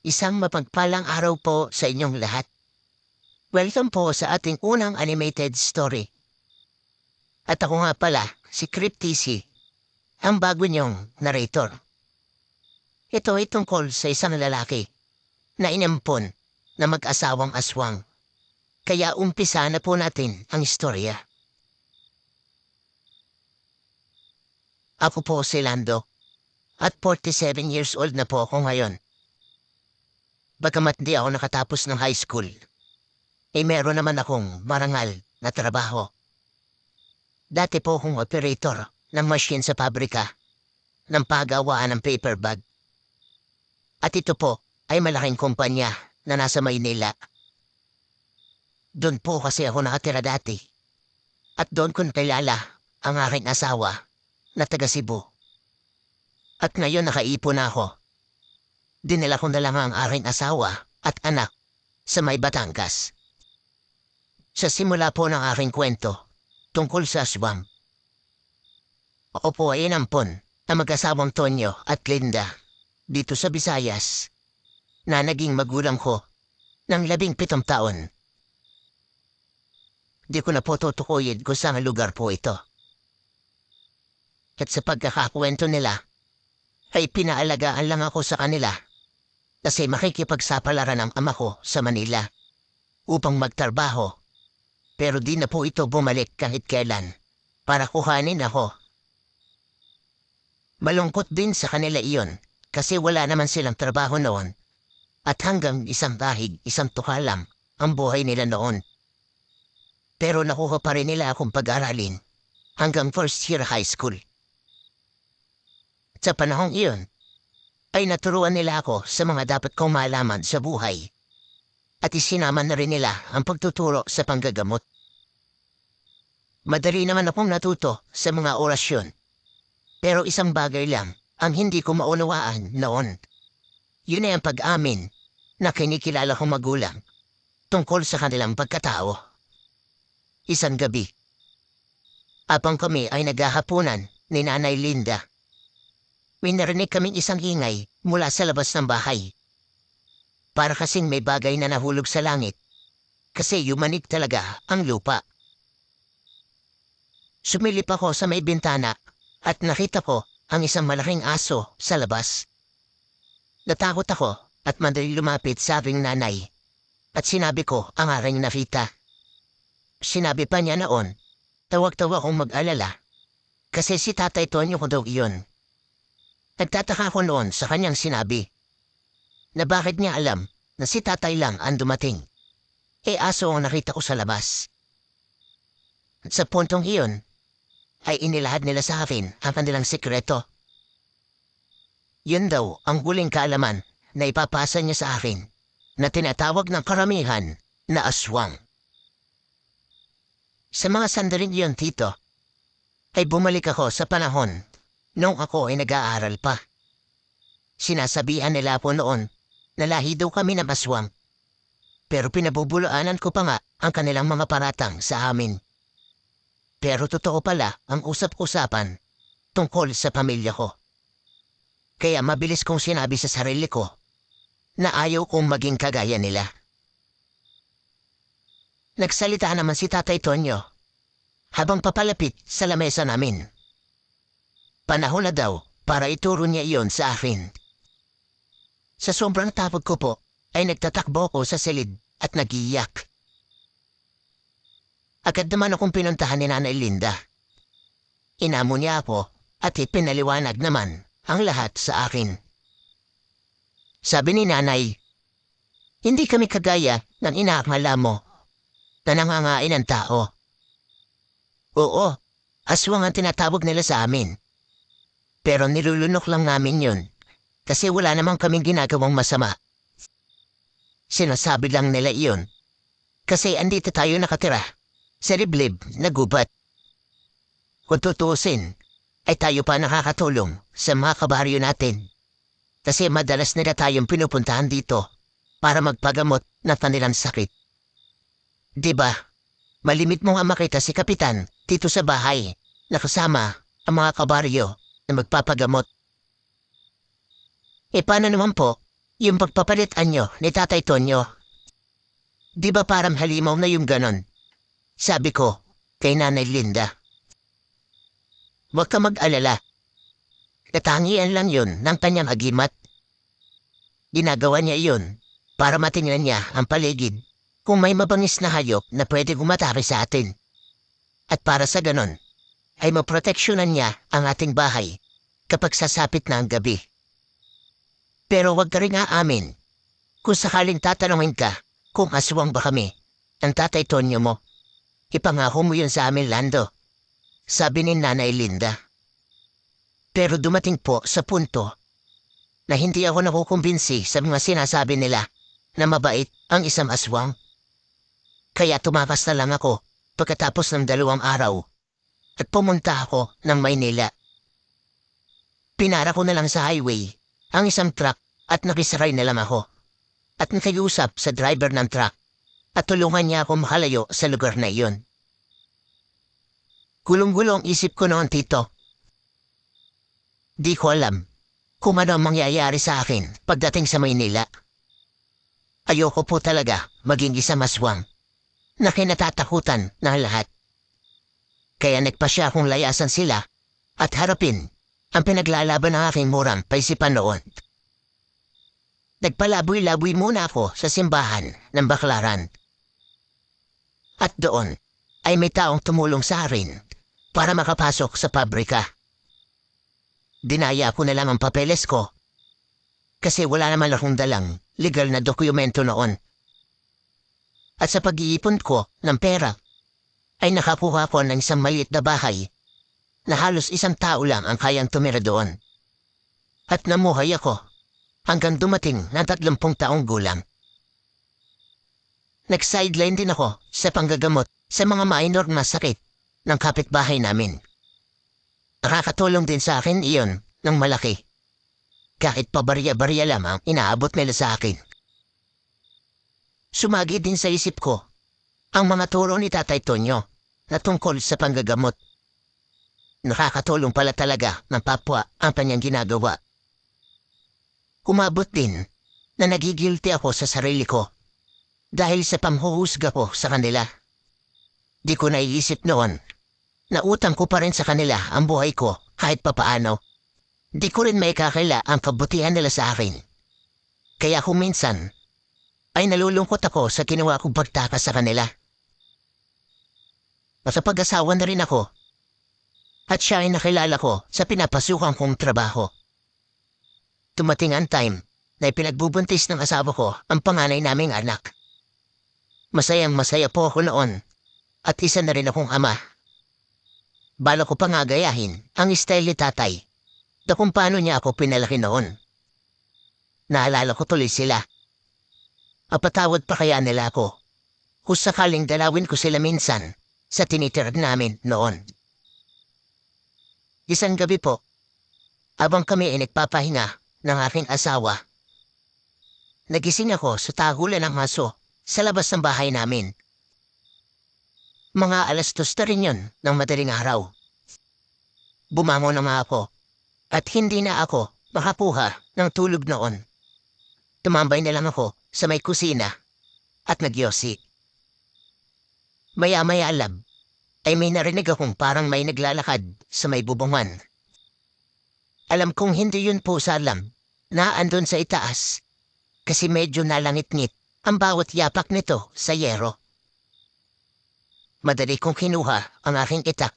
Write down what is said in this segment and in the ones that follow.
Isang mapagpalang araw po sa inyong lahat. Welcome po sa ating unang animated story. At ako nga pala, si Cryptisi, ang bago niyong narrator. Ito ay tungkol sa isang lalaki na inampon na mag-asawang aswang. Kaya umpisa na po natin ang istorya. Ako po si Lando at 47 years old na po ako ngayon. Bagamat di ako nakatapos ng high school, meron naman akong marangal na trabaho. Dati po akong operator ng machine sa pabrika ng paggawaan ng paper bag. At ito po ay malaking kumpanya na nasa Maynila. Doon po kasi ako nakatira dati. At doon ko nakilala ang aking asawa na taga Cebu. At ngayon nakaipon na ako. Dinala ko na lang ang aking asawa at anak sa may Batangas. Sa simula po ng aking kwento tungkol sa aswang. Ako po ay inampon na mag-asawang Tonyo at Linda dito sa Visayas na naging magulang ko ng 17 taon. Di ko na po tutukuyin kung saan lugar po ito. At sa pagkakakwento nila, ay pinaalagaan lang ako sa kanila kasi makikipagsapalaran ang ama ko sa Manila upang magtrabaho. Pero di na po ito bumalik kahit kailan para kuhanin ako. Malungkot din sa kanila iyon kasi wala naman silang trabaho noon at hanggang isang dahig, isang tuka lang ang buhay nila noon. Pero nakuha pa rin nila akong pag-aralin hanggang first year high school. Sa panahong iyon, ay naturuan nila ako sa mga dapat kong malaman sa buhay at isinama na rin nila ang pagtuturo sa panggagamot. Madali naman akong natuto sa mga orasyon, pero isang bagay lang ang hindi ko maunawaan noon. Yun ay ang pag-amin na kinikilala kong magulang tungkol sa kanilang pagkatao. Isang gabi, habang kami ay naghahapunan ni Nanay Linda, may narinig kaming isang ingay mula sa labas ng bahay. Para kasing may bagay na nahulog sa langit kasi yumanig talaga ang lupa. Sumilip ako sa may bintana at nakita ko ang isang malaking aso sa labas. Natakot ako at madali lumapit sa aking nanay at sinabi ko ang aking nakita. Sinabi pa niya noon, tawag-tawa akong mag-alala kasi si Tatay Tonyo ko daw iyon. Nagtataka ko noon sa kanyang sinabi na bakit niya alam na si tatay lang ang dumating. Aso ang nakita ko sa labas. At sa puntong iyon, ay inilahad nila sa akin ang kanilang sikreto. Yun daw ang huling kaalaman na ipapasa niya sa akin na tinatawag ng karamihan na aswang. Sa mga sandaling iyon, Tito, ay bumalik ako sa panahon nung ako ay nag-aaral pa. Sinasabihan nila po noon na lahi daw kami ng aswang. Pero pinabubulaanan ko pa nga ang kanilang mga paratang sa amin. Pero totoo pala ang usap-usapan tungkol sa pamilya ko. Kaya mabilis kong sinabi sa sarili ko na ayaw kong maging kagaya nila. Nagsalita naman si Tatay Tonyo habang papalapit sa lamesa namin. Panahon na daw para ituro niya iyon sa akin. Sa sobrang tapod ko po ay nagtatakbo ko sa silid at nagiiyak. Agad naman akong pinuntahan ni Nanay Linda. Inamo niya ako at ipinaliwanag naman ang lahat sa akin. Sabi ni Nanay, hindi kami kagaya ng inaakala mo na nangangain ng tao. Oo, aswang ang tinatawag nila sa amin. Pero nilulunok lang namin yun kasi wala namang kaming ginagawang masama. Sinasabi lang nila iyon kasi andito tayo nakatira sa liblib na gubat. Kung tutuusin ay tayo pa nakakatulong sa mga kabaryo natin kasi madalas nila tayong pinupuntahan dito para magpagamot ng kanilang sakit. Diba, malimit mo nga makita si Kapitan dito sa bahay na kasama ang mga kabaryo na magpapagamot. Paano naman po Yung pagpapalitan nyo ni Tatay Tonyo. Di ba parang halimaw na yung ganon? Sabi ko kay Nanay Linda. Huwag ka mag-alala. Katangian lang yun ng kanyang agimat. Ginagawa niya iyon para matingnan niya ang paligid kung may mabangis na hayop na pwede gumatake sa atin. At para sa ganon, ay maproteksyonan niya ang ating bahay kapag sasapit na ang gabi. Pero wag ka rin aamin. Kung sakaling tatanungin ka kung aswang ba kami, ang Tatay Tonyo mo, ipangako mo yun sa amin, Lando. Sabi ni Nanay Linda. Pero dumating po sa punto na hindi ako nakukumbinsi sa mga sinasabi nila na mabait ang isang aswang. Kaya tumakas na lang ako pagkatapos ng 2 araw at pumunta ako ng Maynila. Pinara ko na lang sa highway ang isang truck at nakisakay na lang ako at nakiusap sa driver ng truck at tulungan niya ako makalayo sa lugar na iyon. Gulong-gulong isip ko noon, Tito. Di ko alam kung ano ang mangyayari sa akin pagdating sa Maynila. Ayoko po talaga maging isang aswang na kinatatakutan ng lahat. Kaya nagpasya akong layasan sila at harapin ang pinaglalaban ng aking murang paisipan noon. Nagpalaboy-laboy muna ako sa simbahan ng Baklaran. At doon ay may taong tumulong sa akin para makapasok sa pabrika. Dinaya ko na lang ang papeles ko kasi wala naman akong dalang legal na dokumento noon. At sa pag-iipon ko ng pera ay nakakuha ko ng isang maliit na bahay na halos isang tao lang ang kayang tumira doon. At namuhay ako hanggang dumating na 30 taong gulang. Nag-sideline din ako sa panggagamot sa mga minor na sakit ng kapitbahay namin. Nakakatulong din sa akin iyon ng malaki. Kahit pabarya-barya lamang inaabot nila sa akin. Sumagi din sa isip ko ang mga turo ni Tatay Tonyo na tungkol sa panggagamot. Nakakatulong pala talaga ng papwa ang kanyang ginagawa. Umabot din na nagigilty ako sa sarili ko dahil sa pamhuhusga ko sa kanila. Di ko naiisip noon na utang ko pa rin sa kanila ang buhay ko kahit papaano. Di ko rin may kakila ang kabutihan nila sa akin. Kaya kung minsan ay nalulungkot ako sa ginawa kong pagtakas sa kanila. Masapag-asawa na rin ako at siya ay nakilala ko sa pinapasukan kong trabaho. Tumating ang time na ipinagbubuntis ng asawa ko ang panganay naming anak. Masayang-masaya po ako noon at isa na rin akong ama. Bala ko pa nga gayahin ang style ni Tatay na kung paano niya ako pinalaki noon. Naalala ko tuloy sila. Apatawad pa kaya nila ako kung sakaling dalawin ko sila minsan sa tinitira namin noon. Isang gabi po, abang kami ay nagpapahinga ng aking asawa, nagising ako sa tagulan ng aso sa labas ng bahay namin. Mga 2:00 na rin yun ng madaling araw. Bumangon naman ako at hindi na ako makakuha ng tulog noon. Tumambay na lang ako sa may kusina at nagyosi. Maya-maya alam ay may narinig akong parang may naglalakad sa may bubungan. Alam kong hindi yun po sa alam na andun sa itaas kasi medyo nalangit-ngit ang bawat yapak nito sa yero. Madali kong kinuha ang aking itak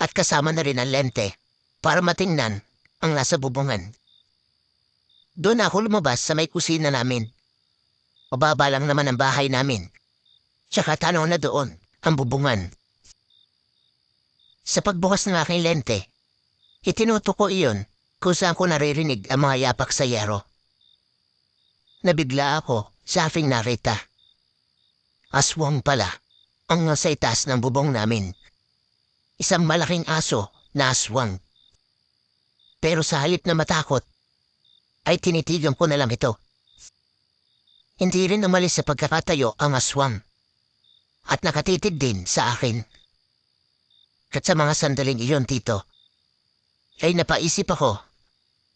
at kasama na rin ang lente para matingnan ang nasa bubungan. Doon ako lumabas sa may kusina namin. Mababa lang naman ang bahay namin. Tsaka tanaw na doon ang bubungan. Sa pagbukas ng aking lente, itinuto ko iyon kung saan ko naririnig ang mga yapak sa yero. Nabigla ako sa aking nakita. Aswang pala ang nasa itaas ng bubong namin. Isang malaking aso na aswang. Pero sa halip na matakot, ay tinitigan ko na lang ito. Hindi rin umalis sa pagkakatayo ang aswang. At nakatitig din sa akin. At sa mga sandaling iyon, Tito, ay napaisip ako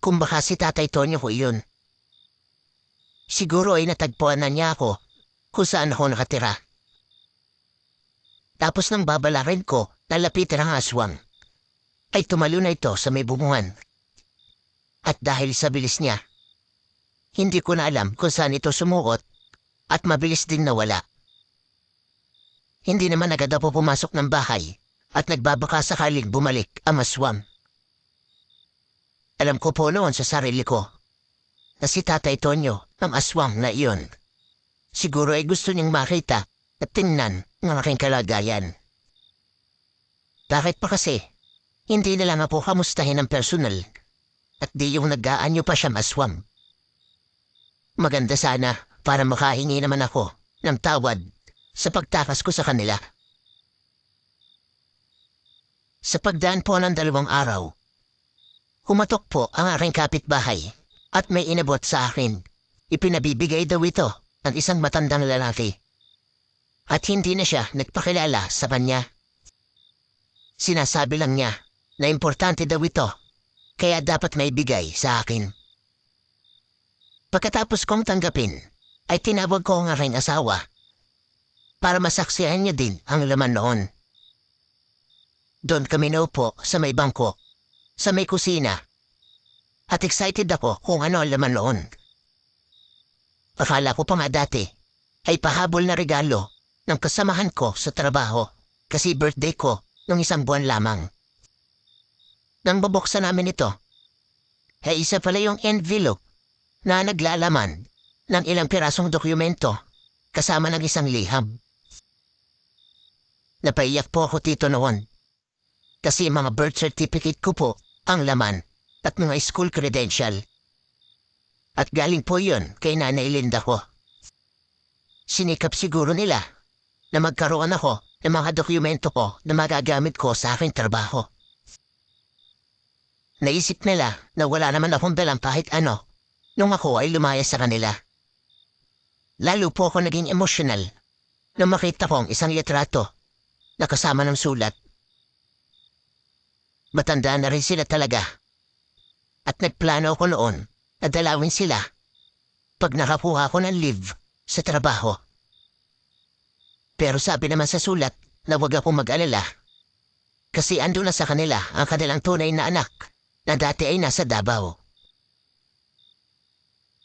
kung baka si Tatay Tonyo ko iyon. Siguro ay natagpuan na niya ako kung saan ako nakatira. Tapos nang babalarin ko, nalapitan ang aswang. Ay tumalo na ito sa may bubungan. At dahil sa bilis niya, hindi ko na alam kung saan ito sumukot at mabilis ding nawala. Hindi naman agad ako pumasok ng bahay at nagbabaka sakaling bumalik ang aswang. Alam ko po noon sa sarili ko na si Tatay Tonyo ang aswang na iyon. Siguro ay gusto niyang makita at tingnan ang aking kalagayan. Bakit pa kasi? Hindi na lang ako kamustahin ng personal at di yung nag-aanyo pa siya aswang. Maganda sana para makahingi naman ako ng tawad sa pagtakas ko sa kanila. Sa pagdaan po ng 2 araw, humatok po ang aking kapitbahay at may inabot sa akin. Ipinabibigay daw ito ng isang matandang lalaki. At hindi na siya nagpakilala sa kanya. Sinasabi lang niya na importante daw ito, kaya dapat may bigay sa akin. Pagkatapos kong tanggapin, ay tinawag ko ang aking asawa para masaksihan niya din ang laman noon. Doon kami naupo sa may bangko, sa may kusina, at excited ako kung ano ang laman noon. Akala ko pa nga dati ay pahabol na regalo ng kasamahan ko sa trabaho kasi birthday ko nung 1 buwan lamang. Nang babuksan namin ito, ay isa pala yung envelope na naglalaman ng ilang pirasong dokumento kasama ng isang liham. Napaiyak po ako dito noon kasi mga birth certificate ko po ang laman at mga school credential. At galing po yun kay Nanay Linda ko. Sinikap siguro nila na magkaroon ako ng mga dokumento ko na magagamit ko sa aking trabaho. Naisip nila na wala naman akong dalang kahit ano nung ako ay lumaya sa kanila. Lalo po ako naging emotional nang makita ko ang isang litrato na kasama ng sulat. Matanda na rin sila talaga. At nagplano ako noon na dalawin sila pag nakakuha ko ng leave sa trabaho. Pero sabi naman sa sulat na huwag akong mag-alala kasi ando na sa kanila ang kanilang tunay na anak na dati ay nasa Davao.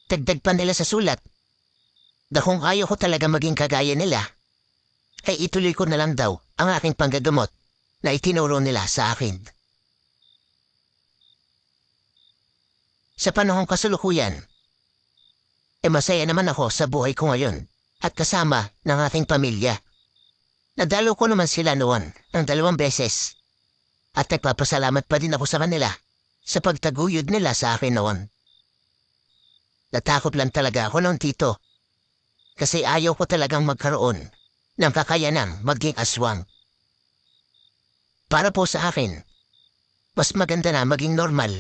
Dagdag pa nila sa sulat na kung ayaw ko talaga maging kagaya nila, ay ituloy ko na lang daw ang aking panggagamot na itinuro nila sa akin. Sa panahong kasalukuyan, masaya naman ako sa buhay ko ngayon at kasama ng aking pamilya. Nadalo ko naman sila noon ng 2 beses at nagpapasalamat pa din ako sa kanila sa pagtaguyod nila sa akin noon. Natakot lang talaga ako noon, Tito, kasi ayaw ko talagang magkaroon ng kakayanang maging aswang. Para po sa akin, mas maganda na maging normal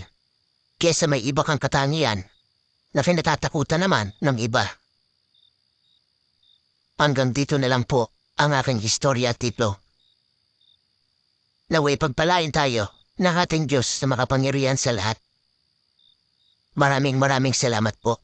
kesa may iba kang katangian na kinatatakutan naman ng iba. Hanggang dito na lang po ang aking istorya, Tito. Naway pagpalain tayo ng ating Diyos na makapangyarihan sa lahat. Maraming salamat po.